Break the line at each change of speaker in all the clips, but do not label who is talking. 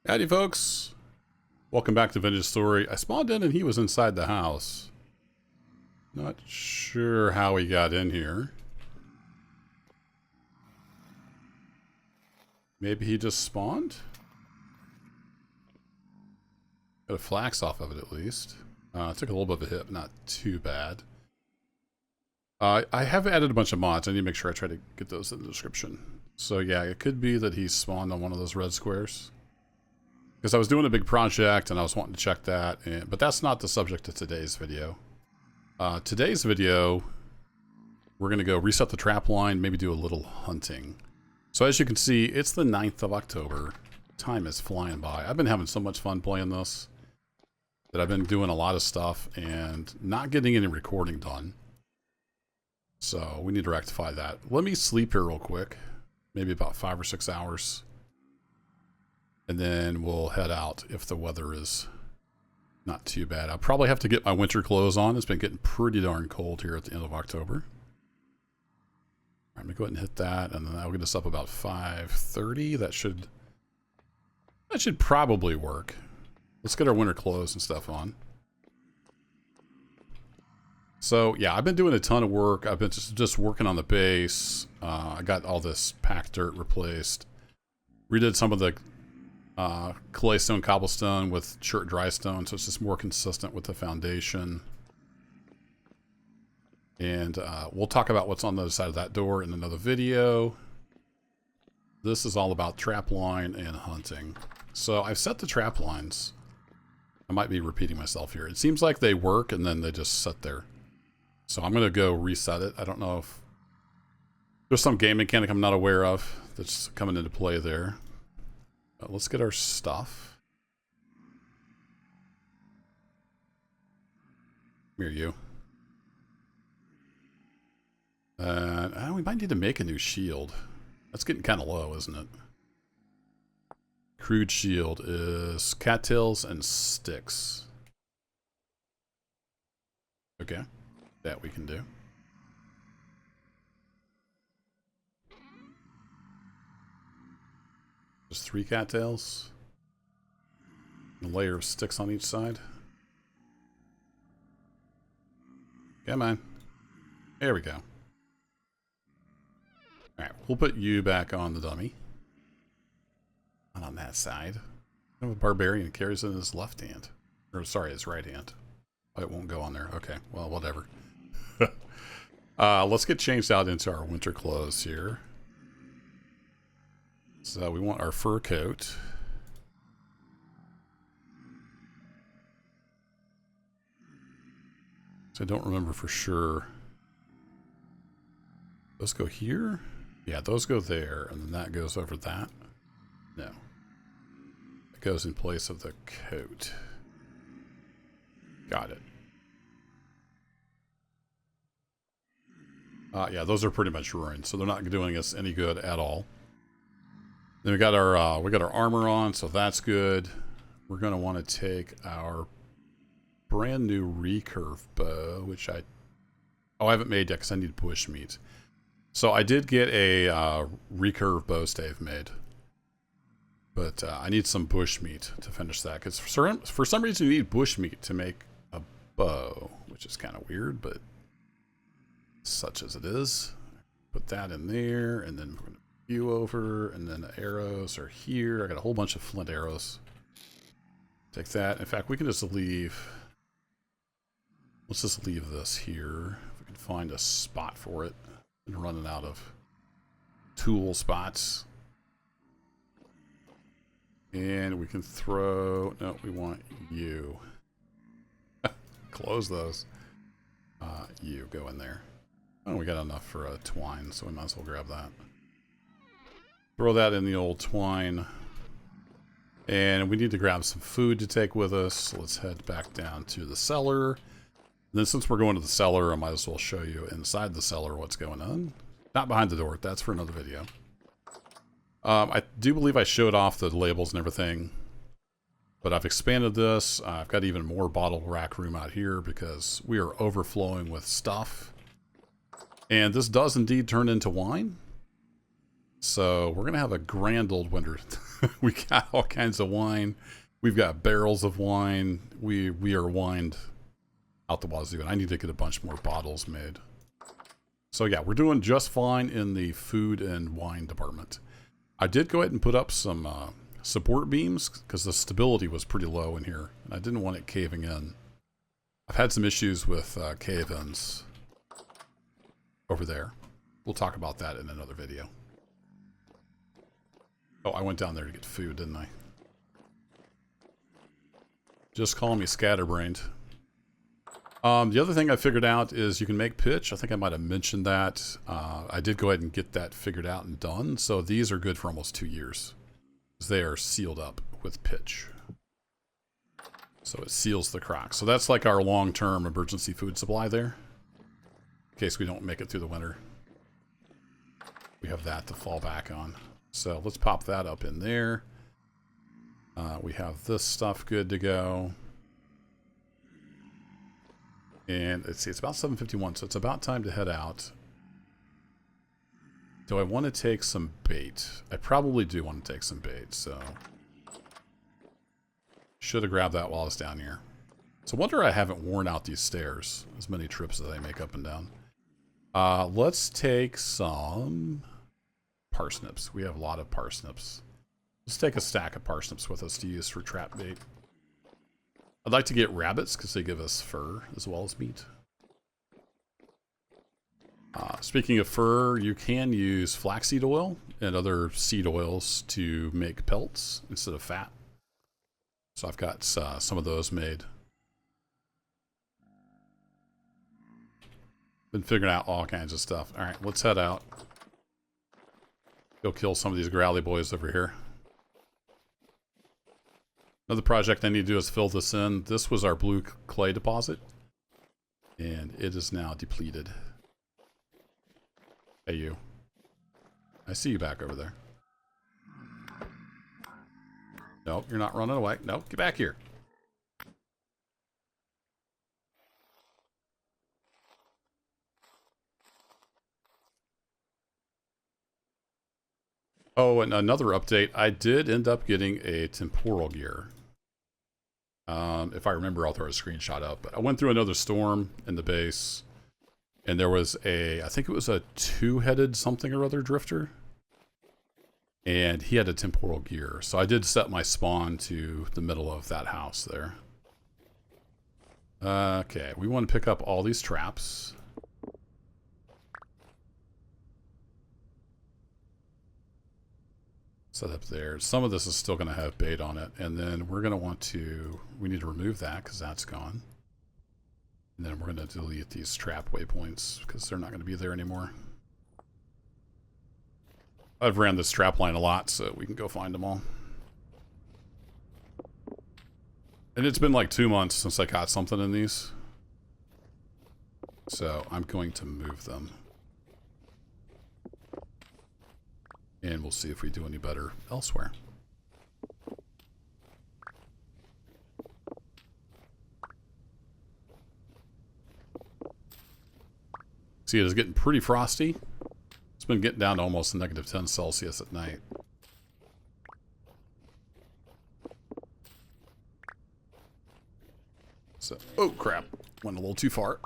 Howdy folks, welcome back to Vintage Story. I spawned in and he was inside the house. Not sure how he got in here. Maybe he just spawned? Got a flax off of it at least. Took a little bit of a hit, but not too bad. I have added a bunch of mods. I need to make sure I try to get those in the description. So yeah, it could be that he spawned on one of those red squares. Because I was doing a big project and I was wanting to check that, but that's not the subject of today's video. Today's video, we're going to go reset the trap line, maybe do a little hunting. So as you can see, it's the 9th of October. Time is flying by. I've been having so much fun playing this that I've been doing a lot of stuff and not getting any recording done. So we need to rectify that. Let me sleep here real quick. Maybe about 5 or 6 hours. And then we'll head out if the weather is not too bad. I'll probably have to get my winter clothes on. It's been getting pretty darn cold here at the end of October. I'm going to go ahead and hit that, and then that'll get us up about 5:30. That should probably work. Let's get our winter clothes and stuff on. So, yeah, I've been doing a ton of work. I've been just working on the base. I got all this packed dirt replaced. Redid some of the clay stone cobblestone with chert dry stone, so it's just more consistent with the foundation. And we'll talk about what's on the other side of that door in another video. This is all about trap line and hunting. So I've set the trap lines. I might be repeating myself here. It seems like they work and then they just sit there. So I'm going to go reset it. I don't know if there's some game mechanic I'm not aware of that's coming into play there. Let's get our stuff. Come here, you. We might need to make a new shield. That's getting kind of low, isn't it? Crude shield is cattails and sticks. Okay, that we can do. Just 3 cattails. A layer of sticks on each side. Come on. There we go. Alright, we'll put you back on the dummy. Not on that side. I have a barbarian carries it in his left hand. Or, sorry, his right hand. Oh, it won't go on there. Okay, well, whatever. Let's get changed out into our winter clothes here. So we want our fur coat. So I don't remember for sure. Those go here? Yeah, those go there, and then that goes over that. No. It goes in place of the coat. Got it. Yeah, those are pretty much ruined, so they're not doing us any good at all. Then we got our armor on, so that's good. We're gonna want to take our brand new recurve bow, which I haven't made yet because I need bush meat. So I did get a recurve bow stave made, but I need some bush meat to finish that because for some reason you need bush meat to make a bow, which is kind of weird, but such as it is. Put that in there, and then we're gonna you over, and then the arrows are here. I got a whole bunch of flint arrows. Take that. In fact, we can just leave. Let's just leave this here. If we can find a spot for it. I'm running out of tool spots. And we can throw. No, we want you. Close those. You go in there. Oh, we got enough for a twine, so we might as well grab that. Throw that in the old twine. And we need to grab some food to take with us. So let's head back down to the cellar. And then since we're going to the cellar, I might as well show you inside the cellar what's going on. Not behind the door. That's for another video. I do believe I showed off the labels and everything. But I've expanded this. I've got even more bottle rack room out here because we are overflowing with stuff. And this does indeed turn into wine. So we're gonna have a grand old winter. We got all kinds of wine. We've got barrels of wine. We are wined out the wazoo, and I need to get a bunch more bottles made. So yeah, we're doing just fine in the food and wine department. I did go ahead and put up some support beams because the stability was pretty low in here, and I didn't want it caving in. I've had some issues with cave-ins over there. We'll talk about that in another video. Oh, I went down there to get food, didn't I? Just call me scatterbrained. The other thing I figured out is you can make pitch. I think I might have mentioned that. I did go ahead and get that figured out and done. So these are good for almost 2 years. They are sealed up with pitch. So it seals the cracks. So that's like our long-term emergency food supply there. In case we don't make it through the winter. We have that to fall back on. So let's pop that up in there. We have this stuff good to go. And let's see, it's about 7:51, so it's about time to head out. Do I want to take some bait? I probably do want to take some bait, so... Should have grabbed that while I was down here. So I wonder I haven't worn out these stairs, as many trips as I make up and down. Let's take some parsnips. We have a lot of parsnips. Let's take a stack of parsnips with us to use for trap bait. I'd like to get rabbits because they give us fur as well as meat. Speaking of fur, you can use flaxseed oil and other seed oils to make pelts instead of fat. So I've got some of those made. Been figuring out all kinds of stuff. All right, let's head out. Go kill some of these growly boys over here. Another project I need to do is fill this in. This was our blue clay deposit. And it is now depleted. Hey, you. I see you back over there. Nope, you're not running away. Nope, get back here. Oh, and another update. I did end up getting a temporal gear. If I remember, I'll throw a screenshot up. But I went through another storm in the base. And there was a, I think it was a two-headed something or other drifter. And he had a temporal gear. So I did set my spawn to the middle of that house there. Okay, we want to pick up all these traps. Set up there. Some of this is still going to have bait on it. And then we're going to want to, we need to remove that because that's gone. And then we're going to delete these trap waypoints because they're not going to be there anymore. I've ran this trap line a lot, so we can go find them all. And it's been like 2 months since I caught something in these. So I'm going to move them. And we'll see if we do any better elsewhere. See, it is getting pretty frosty. It's been getting down to almost -10 Celsius at night. So, oh crap, went a little too far.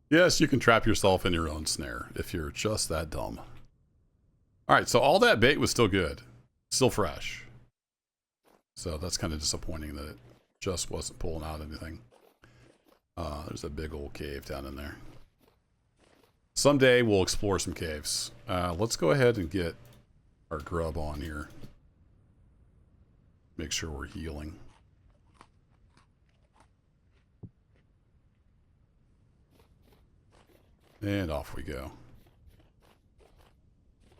Yes, you can trap yourself in your own snare if you're just that dumb. Alright, so all that bait was still good. Still fresh. So that's kind of disappointing that it just wasn't pulling out anything. There's a big old cave down in there. Someday we'll explore some caves. Let's go ahead and get our grub on here. Make sure we're healing. And off we go.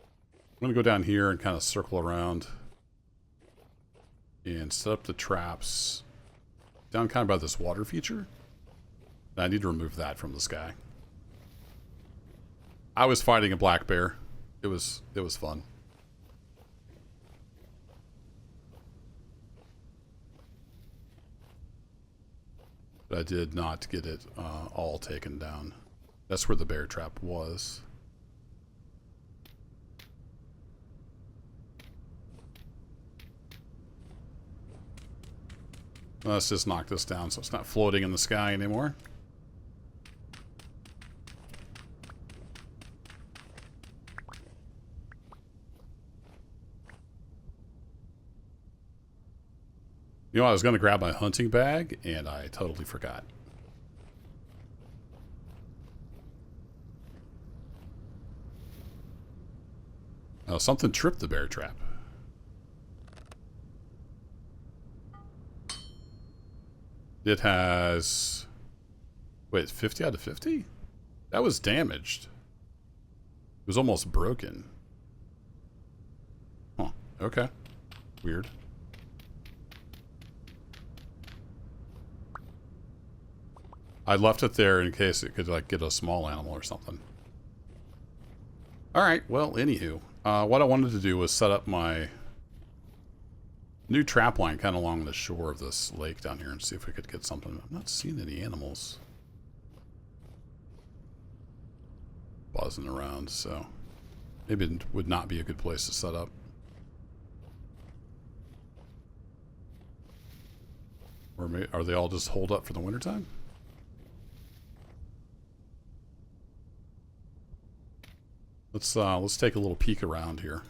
I'm going to go down here and kind of circle around. And set up the traps down kind of by this water feature. I need to remove that from the sky. I was fighting a black bear. It was fun. But I did not get it all taken down. That's where the bear trap was. Let's just knock this down so it's not floating in the sky anymore. You know, I was going to grab my hunting bag, and I totally forgot. Oh, something tripped the bear trap. It has... Wait, 50 out of 50? That was damaged. It was almost broken. Huh. Okay. Weird. I left it there in case it could, like, get a small animal or something. Alright, well, anywho. What I wanted to do was set up my new trap line kind of along the shore of this lake down here and see if we could get something. I'm not seeing any animals buzzing around, so maybe it would not be a good place to set up. Or are they all just holed up for the wintertime? Let's take a little peek around here.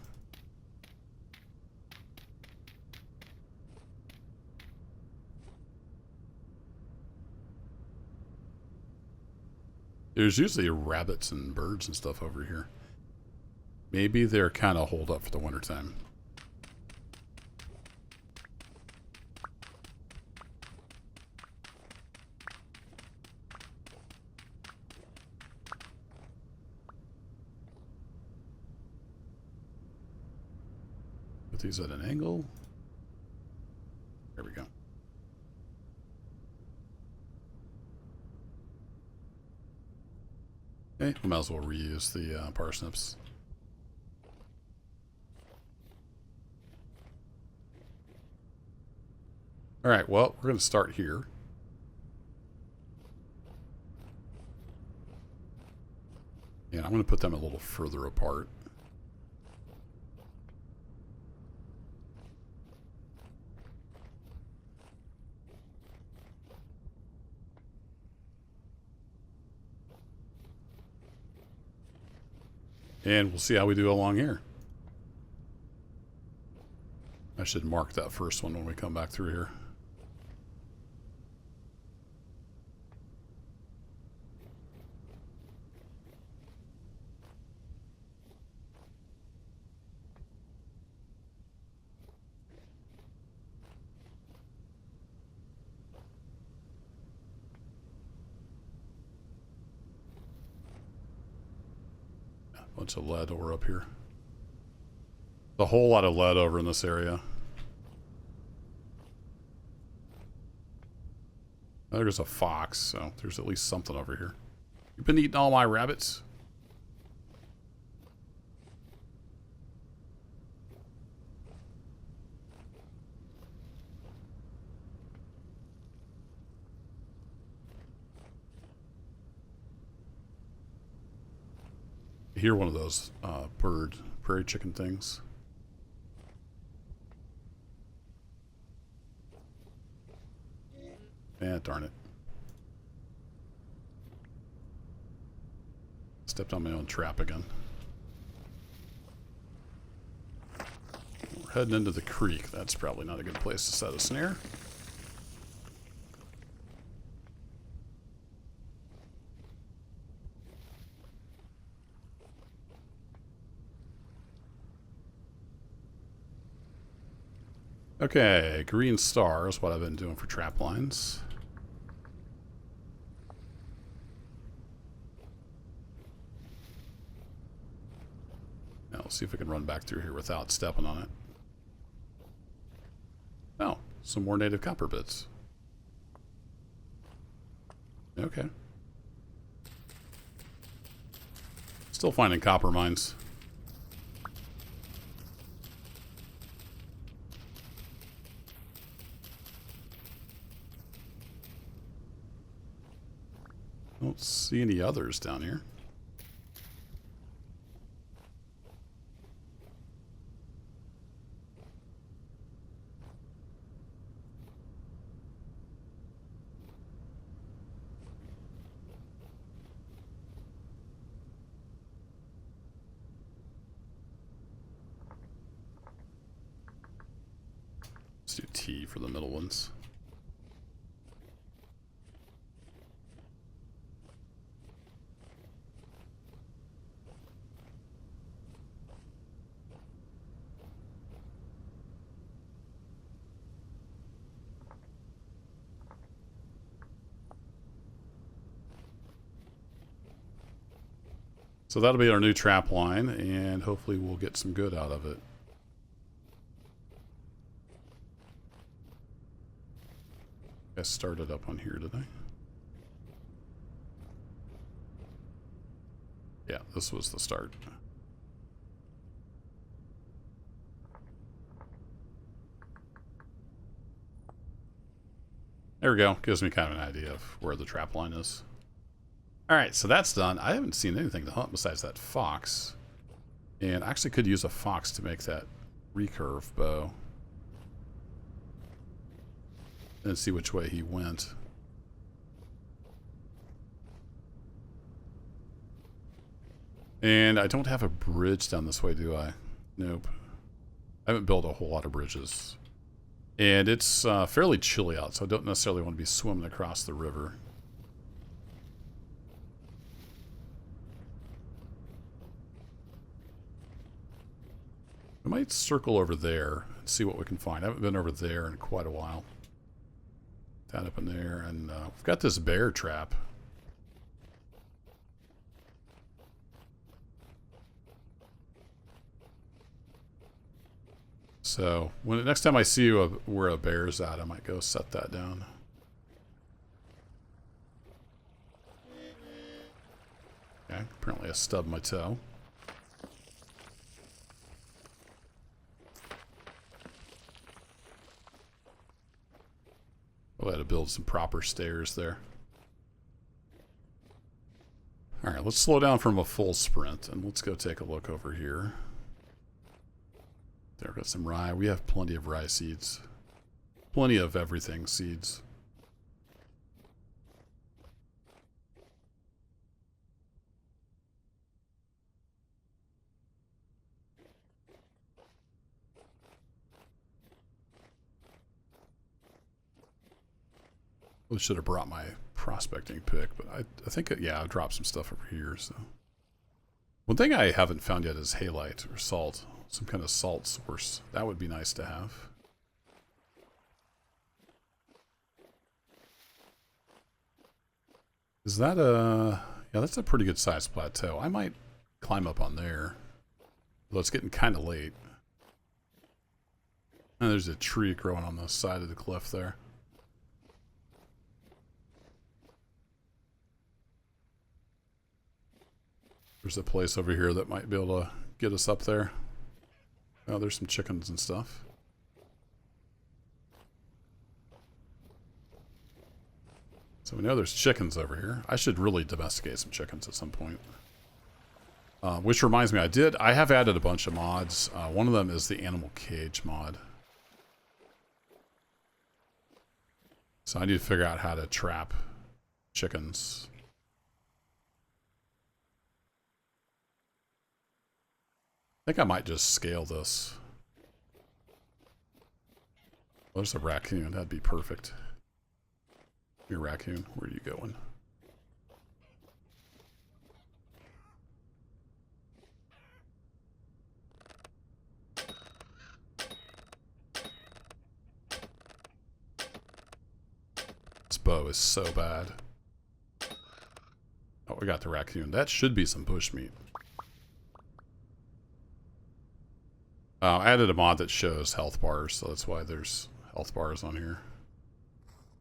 There's usually rabbits and birds and stuff over here. Maybe they're kind of holed up for the wintertime. Put these at an angle. There we go. Okay, we might as well reuse the parsnips. Alright, well, we're going to start here. Yeah, I'm going to put them a little further apart. And we'll see how we do along here. I should mark that first one when we come back through here. Bunch of lead ore up here. A whole lot of lead over in this area. There's a fox, so there's at least something over here. You've been eating all my rabbits? I hear one of those prairie chicken things. Eh, darn it. Stepped on my own trap again. We're heading into the creek. That's probably not a good place to set a snare. Okay, green star is what I've been doing for trap lines. Now let's see if we can run back through here without stepping on it. Oh, some more native copper bits. Okay. Still finding copper mines. Don't see any others down here. Let's do T for the middle ones. So that'll be our new trap line, and hopefully we'll get some good out of it. I started up on here, did I? Yeah, this was the start. There we go. Gives me kind of an idea of where the trap line is. Alright, so that's done. I haven't seen anything to hunt besides that fox. And I actually could use a fox to make that recurve bow. And see which way he went. And I don't have a bridge down this way, do I? Nope. I haven't built a whole lot of bridges. And it's fairly chilly out, so I don't necessarily want to be swimming across the river. I might circle over there and see what we can find. I haven't been over there in quite a while. That up in there, and we've got this bear trap. So, next time I see where a bear's at, I might go set that down. Okay, apparently I stubbed my toe. Oh, I had to build some proper stairs there. Alright, let's slow down from a full sprint, and let's go take a look over here. There, got some rye. We have plenty of rye seeds. Plenty of everything seeds. I should have brought my prospecting pick, but I think, yeah, I've dropped some stuff over here, so. One thing I haven't found yet is halite or salt. Some kind of salt source. That would be nice to have. Is that a... Yeah, that's a pretty good sized plateau. I might climb up on there. Although it's getting kind of late. And there's a tree growing on the side of the cliff there. There's a place over here that might be able to get us up there. Oh, there's some chickens and stuff. So we know there's chickens over here. I should really domesticate some chickens at some point. Which reminds me, I have added a bunch of mods. One of them is the animal cage mod. So I need to figure out how to trap chickens. I think I might just scale this. Oh, there's a raccoon. That'd be perfect. Here, raccoon. Where are you going? This bow is so bad. Oh, we got the raccoon. That should be some bushmeat. I added a mod that shows health bars, so that's why there's health bars on here.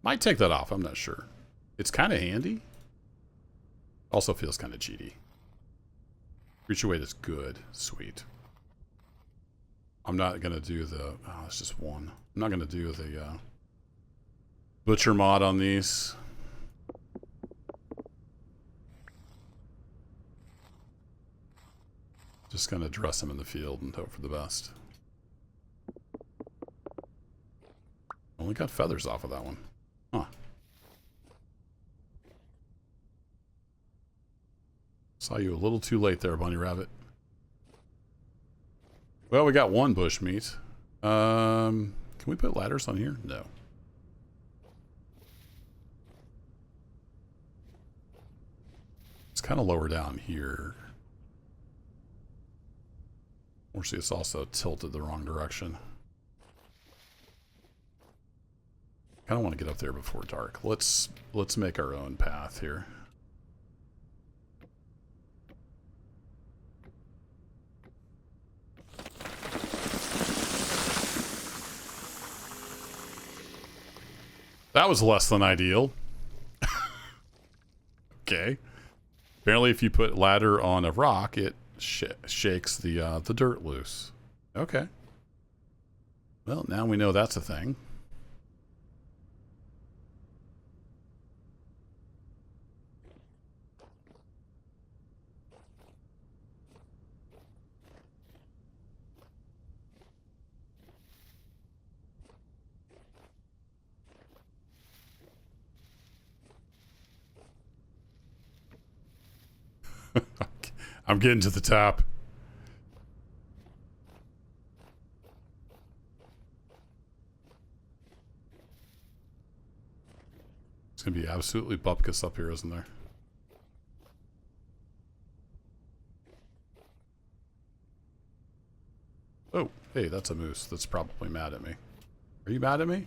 Might take that off, I'm not sure. It's kind of handy. Also feels kind of cheaty. Creature weight is good. Sweet. I'm not going to do the... Oh, it's just one. I'm not going to do the butcher mod on these. Just going to dress them in the field and hope for the best. Only got feathers off of that one. Huh. Saw you a little too late there, Bunny Rabbit. Well, we got one bush meat. Can Can we put ladders on here? No. It's kind of lower down here. Or see, it's also tilted the wrong direction. Kind of want to get up there before dark. Let's make our own path here. That was less than ideal. Okay. Apparently, if you put ladder on a rock, it shakes the dirt loose. Okay. Well, now we know that's a thing. I'm getting to the top. It's going to be absolutely bupkis up here, isn't there? Oh, hey, that's a moose that's probably mad at me. Are you mad at me?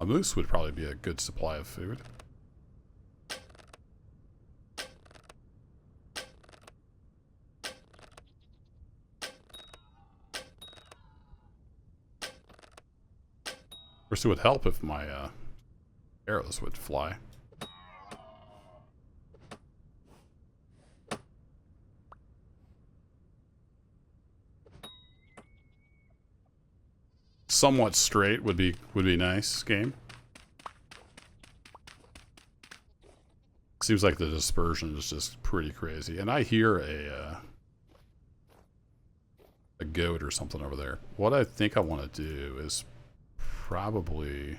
A moose would probably be a good supply of food. Of course, it would help if my arrows would fly. Somewhat straight would be nice, game. Seems like the dispersion is just pretty crazy. And I hear a goat or something over there. What I think I want to do is probably...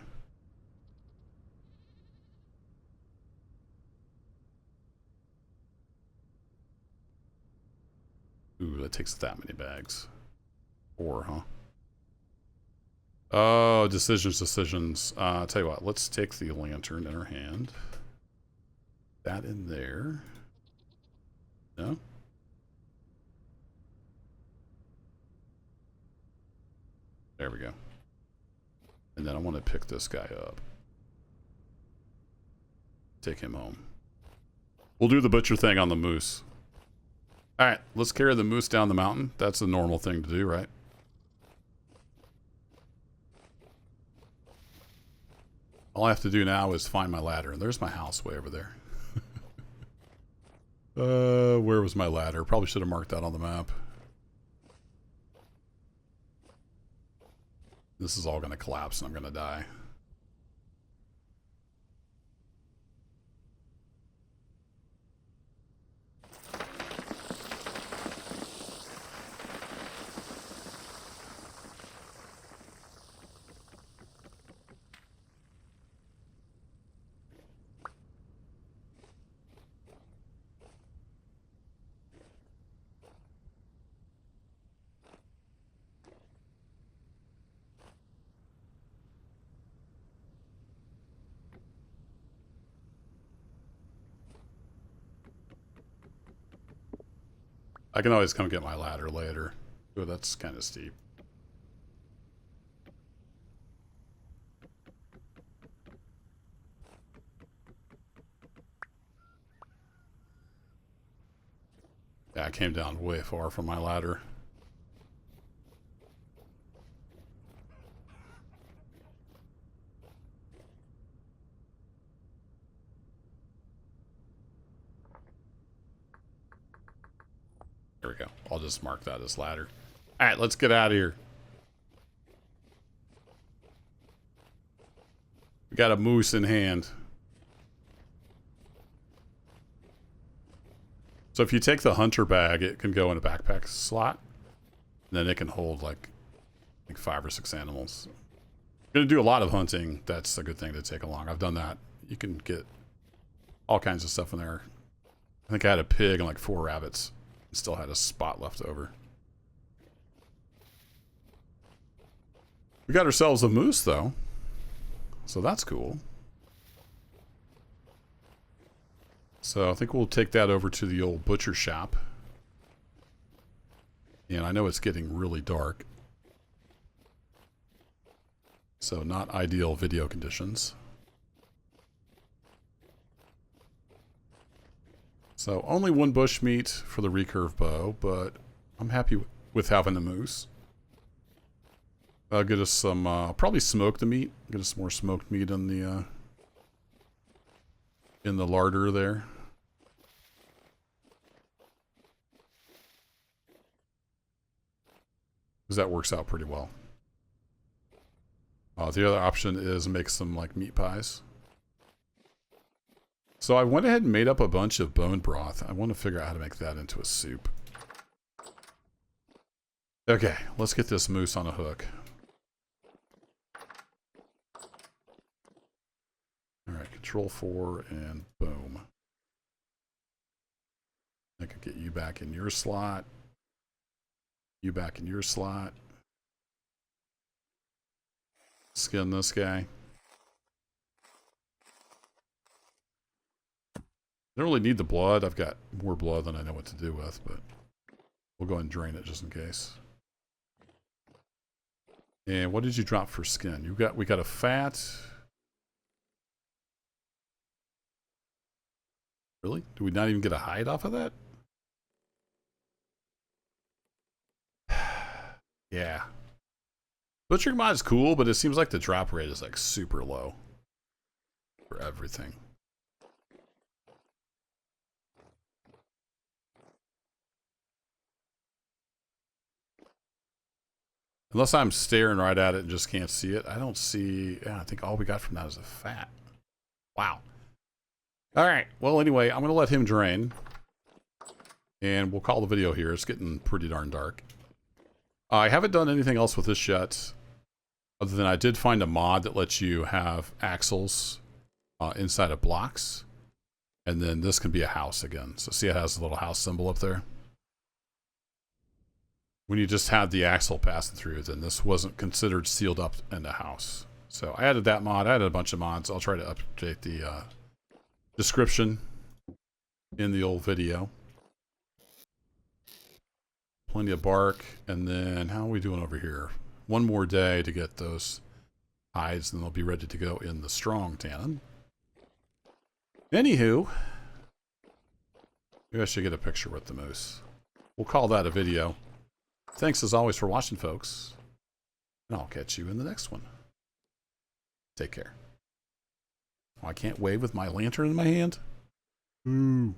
Ooh, that takes that many bags. 4, huh? Oh, decisions. I'll tell you what, let's take the lantern in our hand. That in there. No? There we go. And then I want to pick this guy up. Take him home. We'll do the butcher thing on the moose. Alright, let's carry the moose down the mountain. That's a normal thing to do, right? All I have to do now is find my ladder. And there's my house way over there. Where was my ladder? Probably should have marked that on the map. This is all going to collapse and I'm going to die. I can always come get my ladder later. Oh, that's kind of steep. Yeah, I came down way far from my ladder. There we go. I'll just mark that as ladder. Alright, let's get out of here. We got a moose in hand. So if you take the hunter bag, it can go in a backpack slot. And then it can hold like 5 or 6 animals. If you're gonna do a lot of hunting, that's a good thing to take along. I've done that. You can get all kinds of stuff in there. I think I had a pig and like 4 rabbits. Still had a spot left over. We got ourselves a moose, though. So that's cool. So I think we'll take that over to the old butcher shop. And I know it's getting really dark. So not ideal video conditions. So only one bush meat for the recurve bow, but I'm happy with having the moose. I'll get us some, probably smoke the meat. Get us some more smoked meat in the larder there. Because that works out pretty well. The other option is make some like meat pies. So I went ahead and made up a bunch of bone broth. I want to figure out how to make that into a soup. Okay, let's get this moose on a hook. Alright, control 4 and boom. I could get you back in your slot. You back in your slot. Skin this guy. I don't really need the blood. I've got more blood than I know what to do with, but we'll go ahead and drain it just in case. And what did you drop for skin? We got a fat. Really? Do we not even get a hide off of that? Yeah. Butchering mod is cool, but it seems like the drop rate is like super low for everything. Unless I'm staring right at it and just can't see it. I don't see... Yeah, I think all we got from that is a fat. Wow. Alright. Well, anyway, I'm going to let him drain. And we'll call the video here. It's getting pretty darn dark. I haven't done anything else with this yet. Other than I did find a mod that lets you have axles inside of blocks. And then this can be a house again. So see it has a little house symbol up there? When you just had the axle passing through, then this wasn't considered sealed up in the house. So I added that mod. I added a bunch of mods. I'll try to update the description in the old video. Plenty of bark. And then how are we doing over here? One more day to get those hides, and they'll be ready to go in the strong tannin. Anywho, maybe I should get a picture with the moose. We'll call that a video. Thanks as always for watching, folks. And I'll catch you in the next one. Take care. Oh, I can't wave with my lantern in my hand. Ooh.